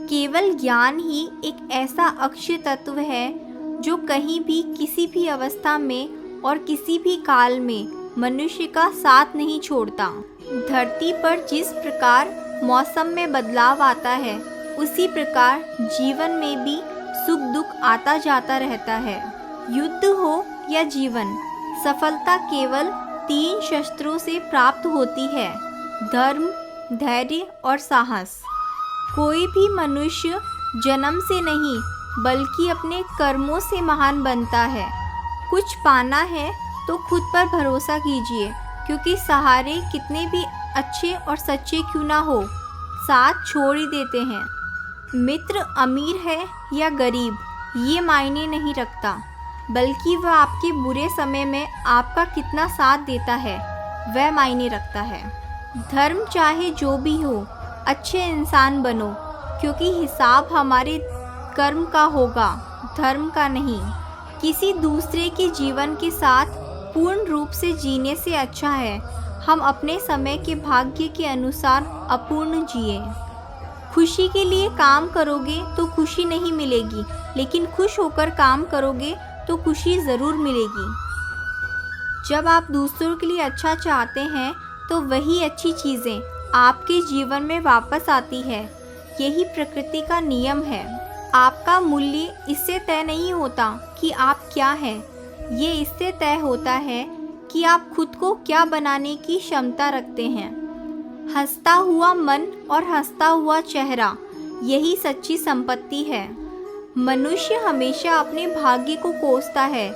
केवल ज्ञान ही एक ऐसा अक्षय तत्व है जो कहीं भी किसी भी अवस्था में और किसी भी काल में मनुष्य का साथ नहीं छोड़ता। धरती पर जिस प्रकार मौसम में बदलाव आता है, उसी प्रकार जीवन में भी सुख दुख आता जाता रहता है। युद्ध हो या जीवन, सफलता केवल 3 शस्त्रों से प्राप्त होती है: धर्म, धैर्य और साहस। कोई भी मनुष्य जन्म से नहीं बल्कि अपने कर्मों से महान बनता है। कुछ पाना है तो खुद पर भरोसा कीजिए, क्योंकि सहारे कितने भी अच्छे और सच्चे क्यों ना हो, साथ छोड़ ही देते हैं। मित्र अमीर है या गरीब ये मायने नहीं रखता, बल्कि वह आपके बुरे समय में आपका कितना साथ देता है वह मायने रखता है। धर्म चाहे जो भी हो, अच्छे इंसान बनो, क्योंकि हिसाब हमारे कर्म का होगा, धर्म का नहीं। किसी दूसरे के जीवन के साथ पूर्ण रूप से जीने से अच्छा है हम अपने समय के भाग्य के अनुसार अपूर्ण जिए। खुशी के लिए काम करोगे तो खुशी नहीं मिलेगी, लेकिन खुश होकर काम करोगे तो खुशी ज़रूर मिलेगी। जब आप दूसरों के लिए अच्छा चाहते हैं तो वही अच्छी चीज़ें आपके जीवन में वापस आती है। यही प्रकृति का नियम है। आपका मूल्य इससे तय नहीं होता कि आप क्या हैं, ये इससे तय होता है कि आप खुद को क्या बनाने की क्षमता रखते हैं। हंसता हुआ मन और हंसता हुआ चेहरा, यही सच्ची संपत्ति है। मनुष्य हमेशा अपने भाग्य को कोसता है,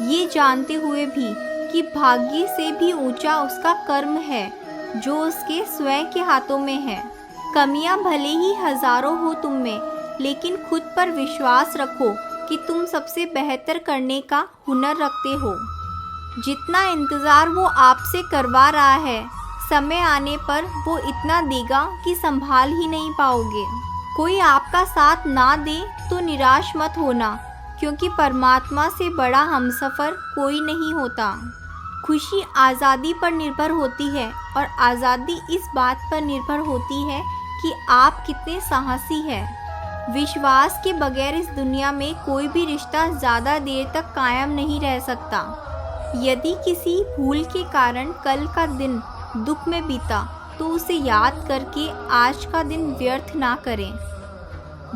ये जानते हुए भी कि भाग्य से भी ऊंचा उसका कर्म है जो उसके स्वयं के हाथों में है। कमियां भले ही हजारों हो तुम में, लेकिन खुद पर विश्वास रखो कि तुम सबसे बेहतर करने का हुनर रखते हो। जितना इंतज़ार वो आपसे करवा रहा है, समय आने पर वो इतना देगा कि संभाल ही नहीं पाओगे। कोई आपका साथ ना दे तो निराश मत होना, क्योंकि परमात्मा से बड़ा हमसफ़र कोई नहीं होता। खुशी आज़ादी पर निर्भर होती है, और आज़ादी इस बात पर निर्भर होती है कि आप कितने साहसी हैं। विश्वास के बगैर इस दुनिया में कोई भी रिश्ता ज़्यादा देर तक कायम नहीं रह सकता। यदि किसी भूल के कारण कल का दिन दुख में बीता, तो उसे याद करके आज का दिन व्यर्थ ना करें।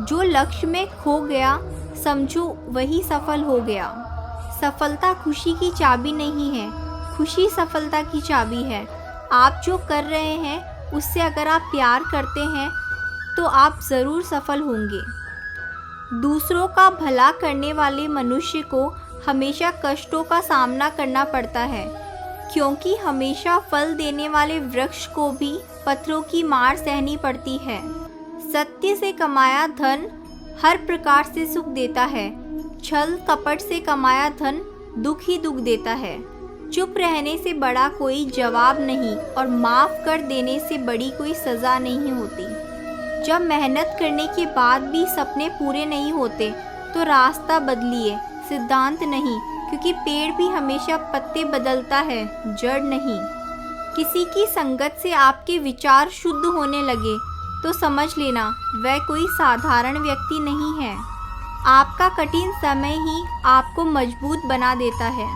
जो लक्ष्य में खो गया, समझो वही सफल हो गया। सफलता खुशी की चाबी नहीं है, खुशी सफलता की चाबी है। आप जो कर रहे हैं उससे अगर आप प्यार करते हैं तो आप ज़रूर सफल होंगे। दूसरों का भला करने वाले मनुष्य को हमेशा कष्टों का सामना करना पड़ता है, क्योंकि हमेशा फल देने वाले वृक्ष को भी पत्थरों की मार सहनी पड़ती है। सत्य से कमाया धन हर प्रकार से सुख देता है, छल कपट से कमाया धन दुख ही दुख देता है। चुप रहने से बड़ा कोई जवाब नहीं, और माफ़ कर देने से बड़ी कोई सज़ा नहीं होती। जब मेहनत करने के बाद भी सपने पूरे नहीं होते तो रास्ता बदलिए, सिद्धांत नहीं, क्योंकि पेड़ भी हमेशा पत्ते बदलता है, जड़ नहीं। किसी की संगत से आपके विचार शुद्ध होने लगे तो समझ लेना वह कोई साधारण व्यक्ति नहीं है। आपका कठिन समय ही आपको मजबूत बना देता है।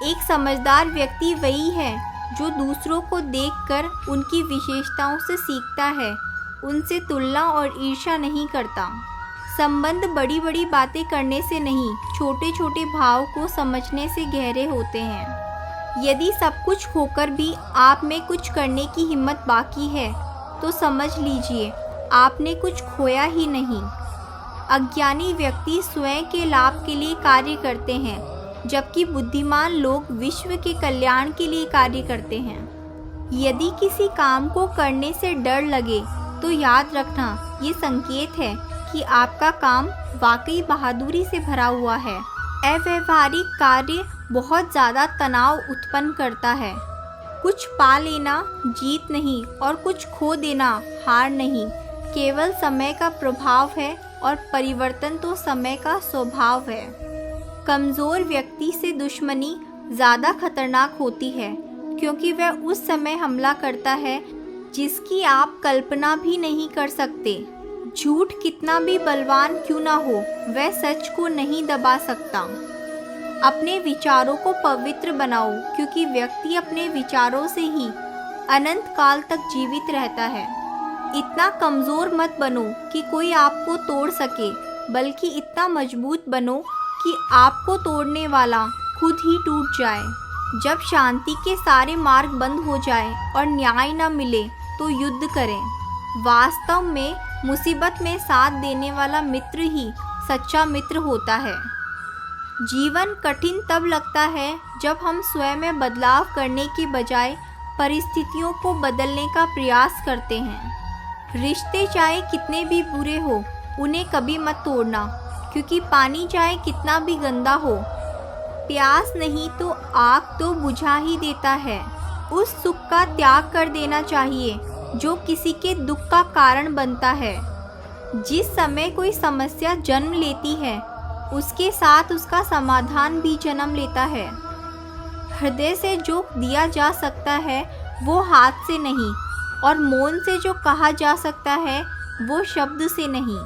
एक समझदार व्यक्ति वही है जो दूसरों को देखकर उनकी विशेषताओं से सीखता है, उनसे तुलना और ईर्ष्या नहीं करता। संबंध बड़ी बड़ी बातें करने से नहीं, छोटे छोटे भाव को समझने से गहरे होते हैं। यदि सब कुछ होकर भी आप में कुछ करने की हिम्मत बाकी है तो समझ लीजिए आपने कुछ खोया ही नहीं। अज्ञानी व्यक्ति स्वयं के लाभ के लिए कार्य करते हैं, जबकि बुद्धिमान लोग विश्व के कल्याण के लिए कार्य करते हैं। यदि किसी काम को करने से डर लगे तो याद रखना ये संकेत है कि आपका काम वाकई बहादुरी से भरा हुआ है। अव्यावहारिक कार्य बहुत ज़्यादा तनाव उत्पन्न करता है। कुछ पा लेना जीत नहीं, और कुछ खो देना हार नहीं, केवल समय का प्रभाव है, और परिवर्तन तो समय का स्वभाव है। कमज़ोर व्यक्ति से दुश्मनी ज़्यादा खतरनाक होती है, क्योंकि वह उस समय हमला करता है जिसकी आप कल्पना भी नहीं कर सकते। झूठ कितना भी बलवान क्यों ना हो, वह सच को नहीं दबा सकता। अपने विचारों को पवित्र बनाओ, क्योंकि व्यक्ति अपने विचारों से ही अनंत काल तक जीवित रहता है। इतना कमज़ोर मत बनो कि कोई आपको तोड़ सके, बल्कि इतना मजबूत बनो कि आपको तोड़ने वाला खुद ही टूट जाए। जब शांति के सारे मार्ग बंद हो जाए और न्याय न मिले तो युद्ध करें। वास्तव में मुसीबत में साथ देने वाला मित्र ही सच्चा मित्र होता है। जीवन कठिन तब लगता है जब हम स्वयं में बदलाव करने के बजाय परिस्थितियों को बदलने का प्रयास करते हैं। रिश्ते चाहे कितने भी बुरे हो, उन्हें कभी मत तोड़ना, क्योंकि पानी चाहे कितना भी गंदा हो, प्यास नहीं तो आग तो बुझा ही देता है। उस सुख का त्याग कर देना चाहिए जो किसी के दुख का कारण बनता है। जिस समय कोई समस्या जन्म लेती है, उसके साथ उसका समाधान भी जन्म लेता है। हृदय से जो दिया जा सकता है वो हाथ से नहीं, और मौन से जो कहा जा सकता है वो शब्द से नहीं।